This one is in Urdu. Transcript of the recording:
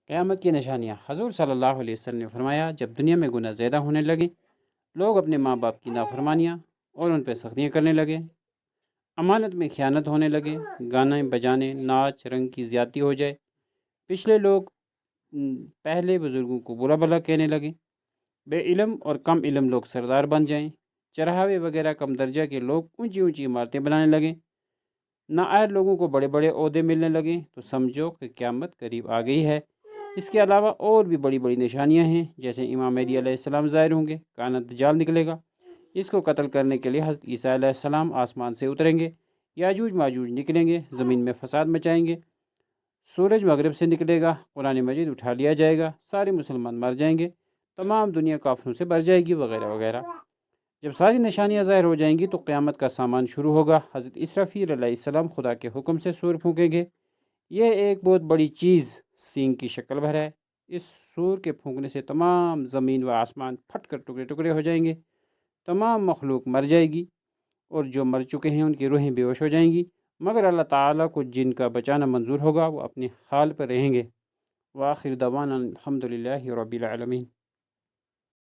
قیامت کی نشانیاں۔ حضور صلی اللہ علیہ وسلم نے فرمایا، جب دنیا میں گناہ زیادہ ہونے لگے، لوگ اپنے ماں باپ کی نافرمانیاں اور ان پہ سختیاں کرنے لگے، امانت میں خیانت ہونے لگے، گانے بجانے ناچ رنگ کی زیادتی ہو جائے، پچھلے لوگ پہلے بزرگوں کو برا بھلا کہنے لگے، بے علم اور کم علم لوگ سردار بن جائیں، چرہاوے وغیرہ کم درجہ کے لوگ اونچی اونچی عمارتیں بنانے لگیں، نااہل لوگوں کو بڑے بڑے عہدے ملنے لگیں، تو سمجھو کہ قیامت قریب آ گئی ہے۔ اس کے علاوہ اور بھی بڑی بڑی نشانیاں ہیں، جیسے امام مہدی علیہ السلام ظاہر ہوں گے، کانت دجال نکلے گا، اس کو قتل کرنے کے لیے حضرت عیسیٰ علیہ السلام آسمان سے اتریں گے، یاجوج ماجوج نکلیں گے، زمین میں فساد مچائیں گے، سورج مغرب سے نکلے گا، قرآن مجید اٹھا لیا جائے گا، سارے مسلمان مر جائیں گے، تمام دنیا کافروں سے بھر جائے گی، وغیرہ وغیرہ۔ جب ساری نشانیاں ظاہر ہو جائیں گی تو قیامت کا سامان شروع ہوگا۔ حضرت اسرافیل علیہ السلام خدا کے حکم سے سور پھونکیں گے۔ یہ ایک بہت بڑی چیز سینگ کی شکل بھر ہے۔ اس سور کے پھونکنے سے تمام زمین و آسمان پھٹ کر ٹکڑے ٹکڑے ہو جائیں گے، تمام مخلوق مر جائے گی، اور جو مر چکے ہیں ان کی روحیں بے ہوش ہو جائیں گی، مگر اللہ تعالیٰ کو جن کا بچانا منظور ہوگا وہ اپنے حال پر رہیں گے۔ وآخر دعوانا الحمد للہ رب العالمین۔